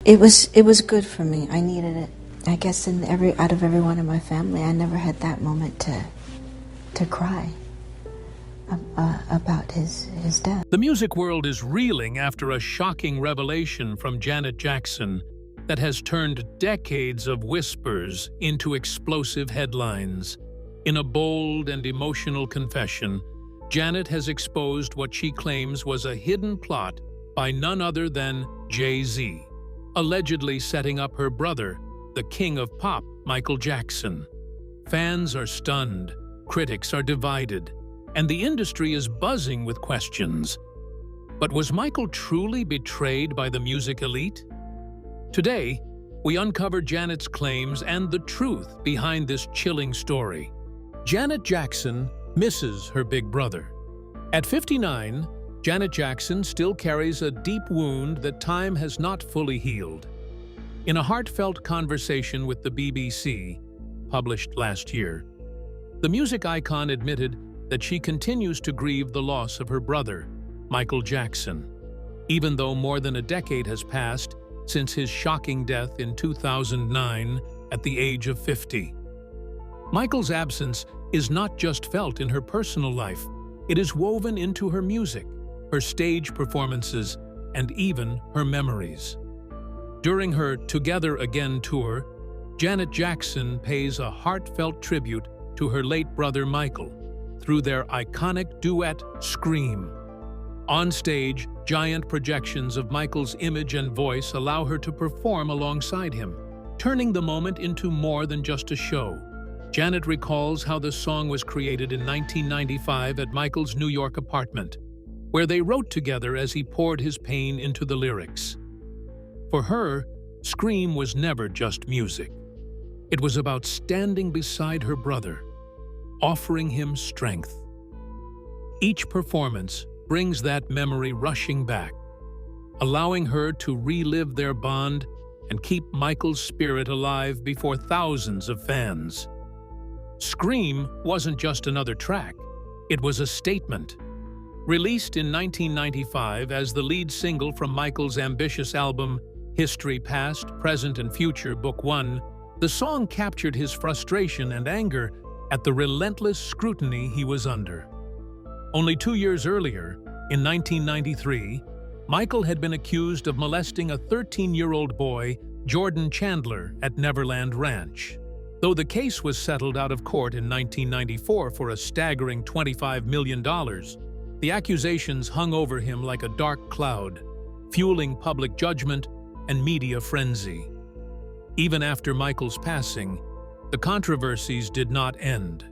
It was good for me. I needed it. I guess out of everyone in my family, I never had that moment to cry about his death. The music world is reeling after a shocking revelation from Janet Jackson that has turned decades of whispers into explosive headlines. In a bold and emotional confession, Janet has exposed what she claims was a hidden plot by none other than Jay-Z, allegedly setting up her brother, the king of pop, Michael Jackson. Fans are stunned, critics are divided, and the industry is buzzing with questions. But was Michael truly betrayed by the music elite? Today, we uncover Janet's claims and the truth behind this chilling story. Janet Jackson misses her big brother. At 59, Janet Jackson still carries a deep wound that time has not fully healed. In a heartfelt conversation with the BBC, published last year, the music icon admitted that she continues to grieve the loss of her brother, Michael Jackson, even though more than a decade has passed since his shocking death in 2009 at the age of 50. Michael's absence is not just felt in her personal life, it is woven into her music, her stage performances, and even her memories. During her Together Again tour, Janet Jackson pays a heartfelt tribute to her late brother Michael through their iconic duet, Scream. On stage, giant projections of Michael's image and voice allow her to perform alongside him, turning the moment into more than just a show. Janet recalls how the song was created in 1995 at Michael's New York apartment, where they wrote together as he poured his pain into the lyrics. For her, Scream was never just music. It was about standing beside her brother, offering him strength. Each performance brings that memory rushing back, allowing her to relive their bond and keep Michael's spirit alive before thousands of fans. Scream wasn't just another track, it was a statement. Released in 1995 as the lead single from Michael's ambitious album, History Past, Present and Future, Book 1, the song captured his frustration and anger at the relentless scrutiny he was under. Only 2 years earlier, in 1993, Michael had been accused of molesting a 13-year-old boy, Jordan Chandler, at Neverland Ranch. Though the case was settled out of court in 1994 for a staggering $25 million, the accusations hung over him like a dark cloud, fueling public judgment and media frenzy. Even after Michael's passing, the controversies did not end.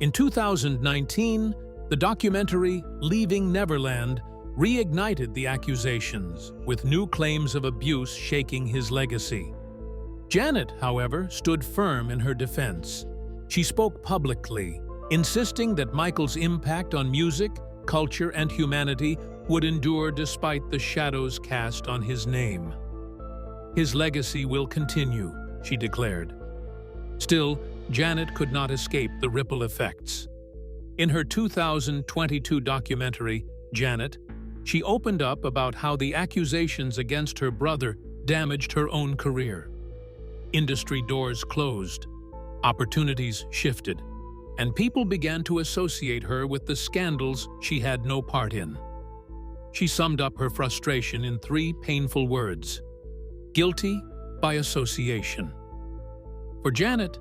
In 2019, the documentary Leaving Neverland reignited the accusations, with new claims of abuse shaking his legacy. Janet, however, stood firm in her defense. She spoke publicly, insisting that Michael's impact on music, culture, and humanity would endure despite the shadows cast on his name. His legacy will continue, she declared. Still, Janet could not escape the ripple effects. In her 2022 documentary, Janet, she opened up about how the accusations against her brother damaged her own career. Industry doors closed, opportunities shifted, and people began to associate her with the scandals she had no part in. She summed up her frustration in 3 painful words: guilty by association. For Janet,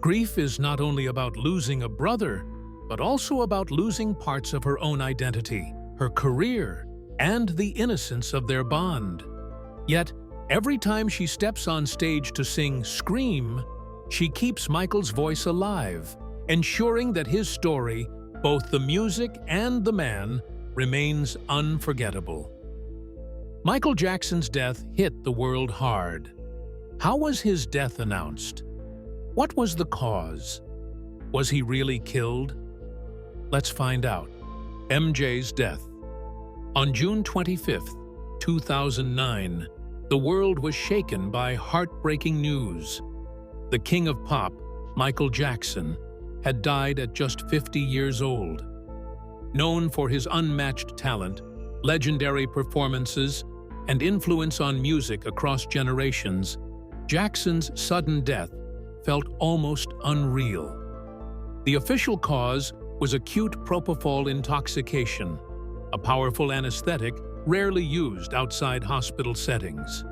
grief is not only about losing a brother, but also about losing parts of her own identity, her career, and the innocence of their bond. Yet, every time she steps on stage to sing Scream, she keeps Michael's voice alive, ensuring that his story, both the music and the man, remains unforgettable. Michael Jackson's death hit the world hard. How was his death announced? What was the cause? Was he really killed? Let's find out. MJ's death. On June 25, 2009, the world was shaken by heartbreaking news. The king of pop, Michael Jackson, had died at just 50 years old. Known for his unmatched talent, legendary performances, and influence on music across generations, Jackson's sudden death felt almost unreal. The official cause was acute propofol intoxication, a powerful anesthetic rarely used outside hospital settings.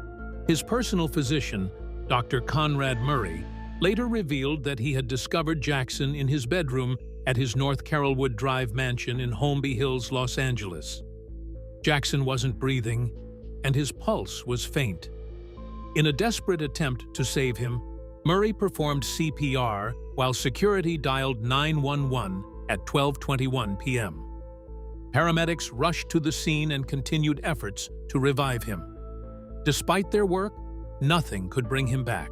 His personal physician, Dr. Conrad Murray, later revealed that he had discovered Jackson in his bedroom at his North Carrollwood Drive mansion in Holmby Hills, Los Angeles. Jackson wasn't breathing, and his pulse was faint. In a desperate attempt to save him, Murray performed CPR while security dialed 911 at 12:21 p.m. Paramedics rushed to the scene and continued efforts to revive him. Despite their work, nothing could bring him back.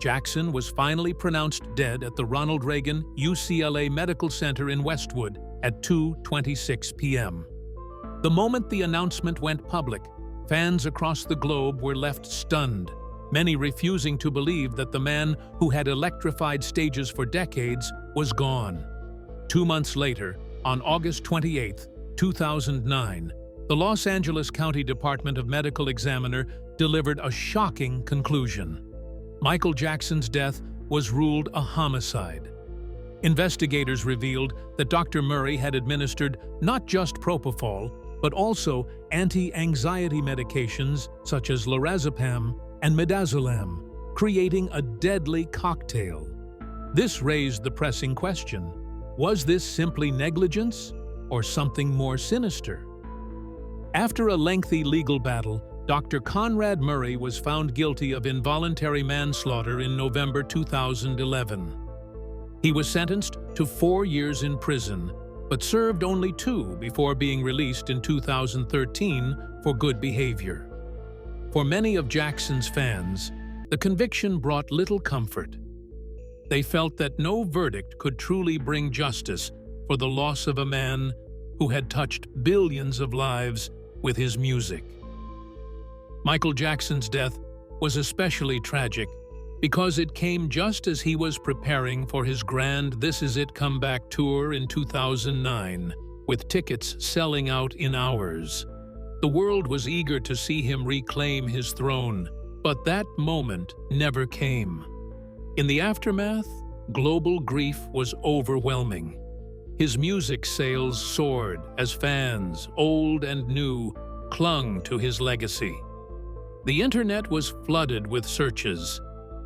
Jackson was finally pronounced dead at the Ronald Reagan UCLA Medical Center in Westwood at 2:26 p.m. The moment the announcement went public, fans across the globe were left stunned, many refusing to believe that the man who had electrified stages for decades was gone. 2 months later, on August 28, 2009, the Los Angeles County Department of Medical Examiner delivered a shocking conclusion. Michael Jackson's death was ruled a homicide. Investigators revealed that Dr. Murray had administered not just propofol, but also anti-anxiety medications such as lorazepam and midazolam, creating a deadly cocktail. This raised the pressing question: was this simply negligence or something more sinister? After a lengthy legal battle, Dr. Conrad Murray was found guilty of involuntary manslaughter in November 2011. He was sentenced to 4 years in prison, but served only 2 before being released in 2013 for good behavior. For many of Jackson's fans, the conviction brought little comfort. They felt that no verdict could truly bring justice for the loss of a man who had touched billions of lives with his music. Michael Jackson's death was especially tragic because it came just as he was preparing for his grand This Is It comeback tour in 2009, with tickets selling out in hours. The world was eager to see him reclaim his throne, but that moment never came. In the aftermath, global grief was overwhelming. His music sales soared as fans, old and new, clung to his legacy. The internet was flooded with searches,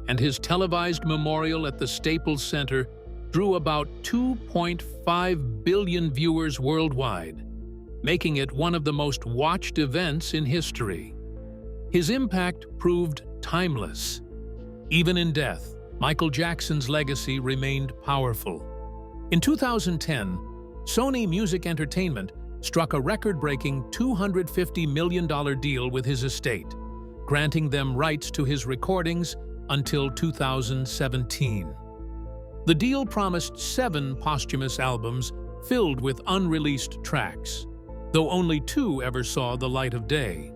and his televised memorial at the Staples Center drew about 2.5 billion viewers worldwide, making it one of the most watched events in history. His impact proved timeless. Even in death, Michael Jackson's legacy remained powerful. In 2010, Sony Music Entertainment struck a record-breaking $250 million deal with his estate, granting them rights to his recordings until 2017. The deal promised 7 posthumous albums filled with unreleased tracks, though only 2 ever saw the light of day.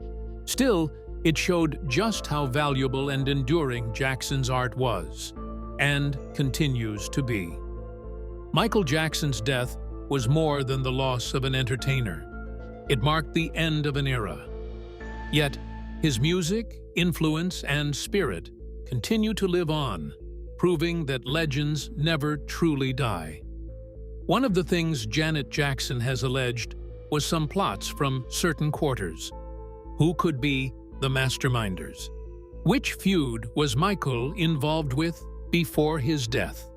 Still, it showed just how valuable and enduring Jackson's art was, and continues to be. Michael Jackson's death was more than the loss of an entertainer. It marked the end of an era. Yet, his music, influence, and spirit continue to live on, proving that legends never truly die. One of the things Janet Jackson has alleged was some plots from certain quarters. Who could be the masterminders? Which feud was Michael involved with before his death?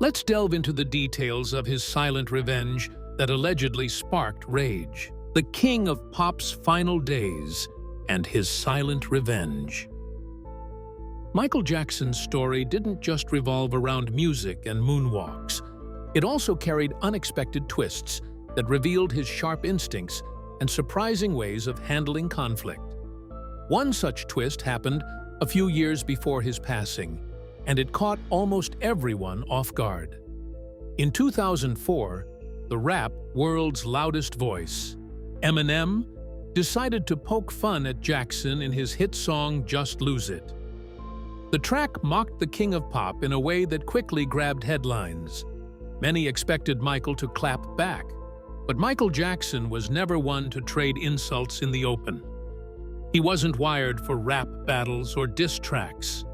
Let's delve into the details of his silent revenge that allegedly sparked rage. The king of pop's final days and his silent revenge. Michael Jackson's story didn't just revolve around music and moonwalks. It also carried unexpected twists that revealed his sharp instincts and surprising ways of handling conflict. One such twist happened a few years before his passing, and it caught almost everyone off guard. In 2004, the rap world's loudest voice, Eminem, decided to poke fun at Jackson in his hit song Just Lose It. The track mocked the king of pop in a way that quickly grabbed headlines. Many expected Michael to clap back, but Michael Jackson was never one to trade insults in the open. He wasn't wired for rap battles or diss tracks.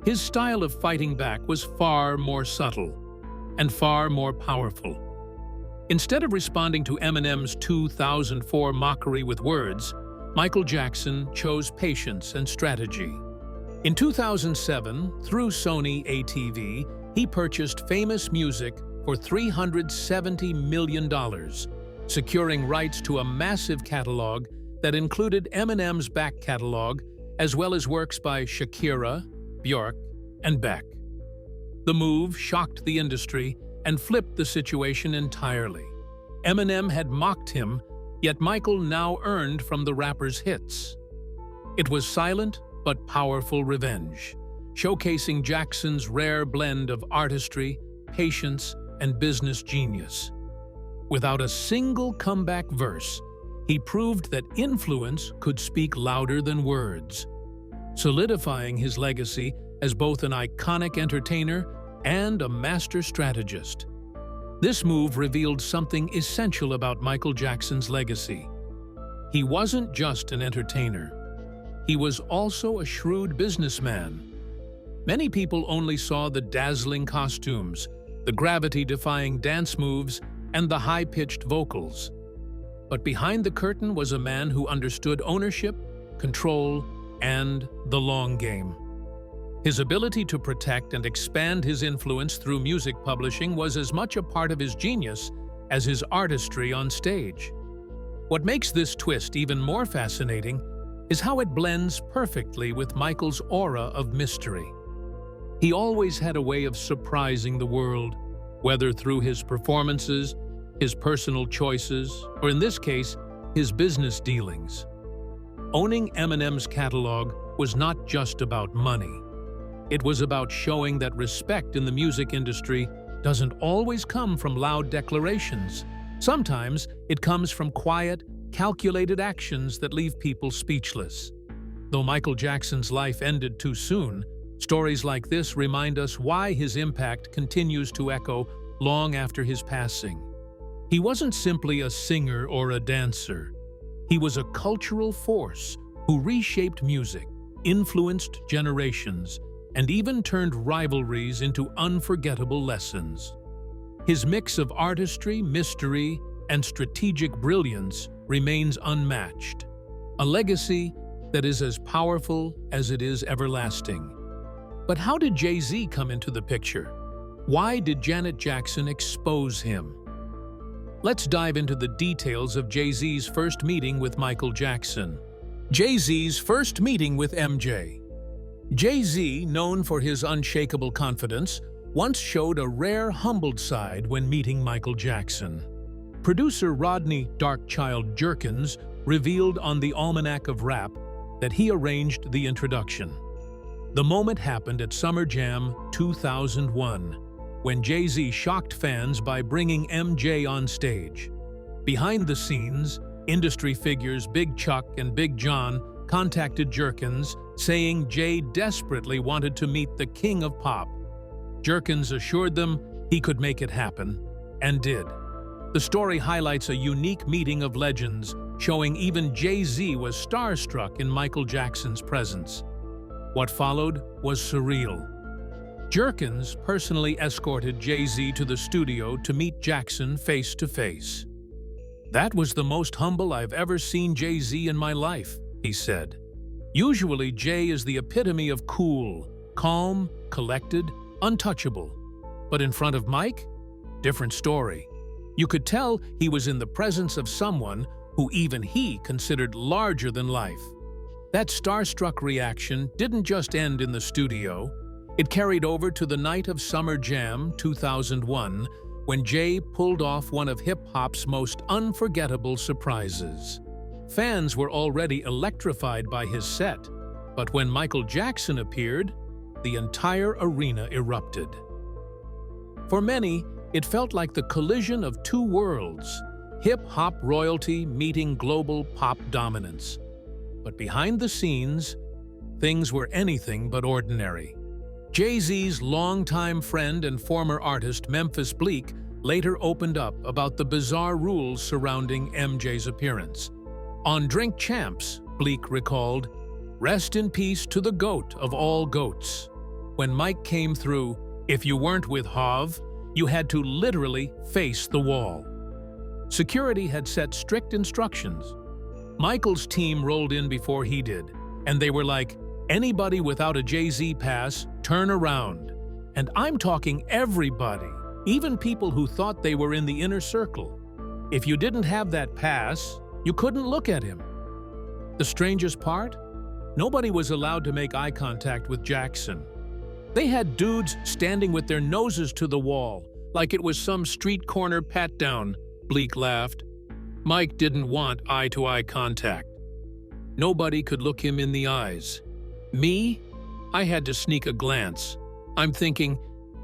His style of fighting back was far more subtle and far more powerful. Instead of responding to Eminem's 2004 mockery with words, Michael Jackson chose patience and strategy. In 2007, through Sony ATV, he purchased Famous Music for $370 million, securing rights to a massive catalog that included Eminem's back catalog, as well as works by Shakira, Björk, and Beck. The move shocked the industry and flipped the situation entirely. Eminem had mocked him, yet Michael now earned from the rapper's hits. It was silent but powerful revenge, showcasing Jackson's rare blend of artistry, patience, and business genius. Without a single comeback verse, he proved that influence could speak louder than words, solidifying his legacy as both an iconic entertainer and a master strategist. This move revealed something essential about Michael Jackson's legacy. He wasn't just an entertainer. He was also a shrewd businessman. Many people only saw the dazzling costumes, the gravity-defying dance moves, and the high-pitched vocals. But behind the curtain was a man who understood ownership, control, and the long game. His ability to protect and expand his influence through music publishing was as much a part of his genius as his artistry on stage. What makes this twist even more fascinating is how it blends perfectly with Michael's aura of mystery. He always had a way of surprising the world, whether through his performances, his personal choices, or in this case, his business dealings. Owning Eminem's catalog was not just about money. It was about showing that respect in the music industry doesn't always come from loud declarations. Sometimes it comes from quiet, calculated actions that leave people speechless. Though Michael Jackson's life ended too soon, stories like this remind us why his impact continues to echo long after his passing. He wasn't simply a singer or a dancer. He was a cultural force who reshaped music, influenced generations, and even turned rivalries into unforgettable lessons. His mix of artistry, mystery, and strategic brilliance remains unmatched, a legacy that is as powerful as it is everlasting. But how did Jay-Z come into the picture? Why did Janet Jackson expose him? Let's dive into the details of Jay-Z's first meeting with Michael Jackson. Jay-Z's first meeting with MJ. Jay-Z, known for his unshakable confidence, once showed a rare humbled side when meeting Michael Jackson. Producer Rodney Darkchild Jerkins revealed on the Almanac of Rap that he arranged the introduction. The moment happened at Summer Jam 2001, when Jay-Z shocked fans by bringing MJ on stage. Behind the scenes, industry figures Big Chuck and Big John contacted Jerkins, saying Jay desperately wanted to meet the king of pop. Jerkins assured them he could make it happen, and did. The story highlights a unique meeting of legends, showing even Jay-Z was starstruck in Michael Jackson's presence. What followed was surreal. Jerkins personally escorted Jay-Z to the studio to meet Jackson face to face. "That was the most humble I've ever seen Jay-Z in my life," he said. Usually, Jay is the epitome of cool, calm, collected, untouchable. But in front of Mike, different story. You could tell he was in the presence of someone who even he considered larger than life. That starstruck reaction didn't just end in the studio. It carried over to the night of Summer Jam 2001, when Jay pulled off one of hip-hop's most unforgettable surprises. Fans were already electrified by his set, but when Michael Jackson appeared, the entire arena erupted. For many, it felt like the collision of two worlds, hip-hop royalty meeting global pop dominance. But behind the scenes, things were anything but ordinary. Jay-Z's longtime friend and former artist Memphis Bleek later opened up about the bizarre rules surrounding MJ's appearance. On Drink Champs, Bleek recalled, "Rest in peace to the goat of all goats." When Mike came through, if you weren't with Hav, you had to literally face the wall. Security had set strict instructions. Michael's team rolled in before he did, and they were like, "Anybody without a Jay-Z pass, turn around." And I'm talking everybody, even people who thought they were in the inner circle. If you didn't have that pass, you couldn't look at him. The strangest part? Nobody was allowed to make eye contact with Jackson. They had dudes standing with their noses to the wall, like it was some street corner pat-down, Bleek laughed. Mike didn't want eye-to-eye contact. Nobody could look him in the eyes. Me? I had to sneak a glance. I'm thinking,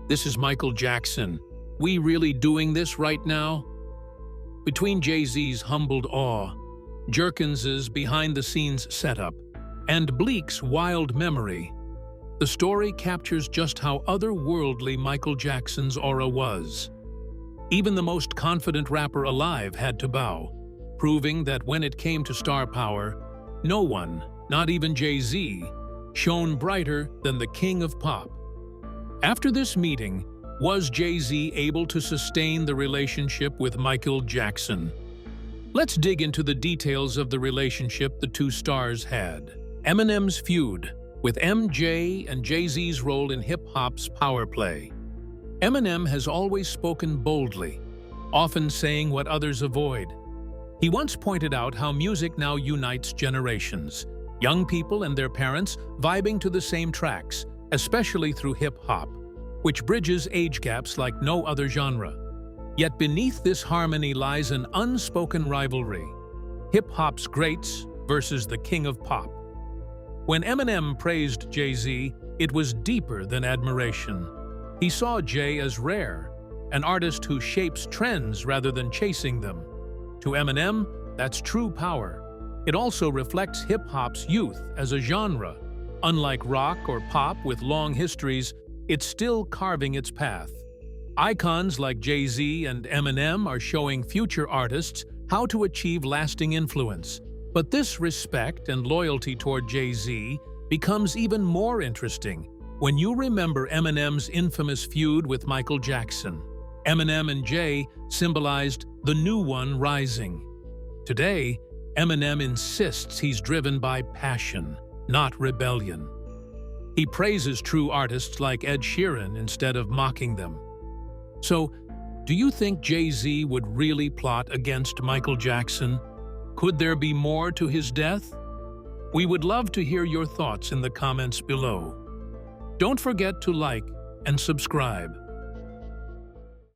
this is Michael Jackson. We really doing this right now? Between Jay-Z's humbled awe, Jerkins's behind-the-scenes setup, and Bleek's wild memory, the story captures just how otherworldly Michael Jackson's aura was. Even the most confident rapper alive had to bow, proving that when it came to star power, no one, not even Jay-Z, shone brighter than the king of pop. After this meeting, was Jay-Z able to sustain the relationship with Michael Jackson? Let's dig into the details of the relationship the two stars had. Eminem's feud with MJ and Jay-Z's role in hip-hop's power play. Eminem has always spoken boldly, often saying what others avoid. He once pointed out how music now unites generations, young people and their parents vibing to the same tracks, especially through hip-hop, which bridges age gaps like no other genre. Yet beneath this harmony lies an unspoken rivalry, hip-hop's greats versus the king of pop. When Eminem praised Jay-Z, it was deeper than admiration. He saw Jay as rare, an artist who shapes trends rather than chasing them. To Eminem, that's true power. It also reflects hip-hop's youth as a genre. Unlike rock or pop with long histories, it's still carving its path. Icons like Jay-Z and Eminem are showing future artists how to achieve lasting influence. But this respect and loyalty toward Jay-Z becomes even more interesting when you remember Eminem's infamous feud with Michael Jackson. Eminem and Jay symbolized the new one rising. Today, Eminem insists he's driven by passion, not rebellion. He praises true artists like Ed Sheeran instead of mocking them. So, do you think Jay-Z would really plot against Michael Jackson? Could there be more to his death? We would love to hear your thoughts in the comments below. Don't forget to like and subscribe.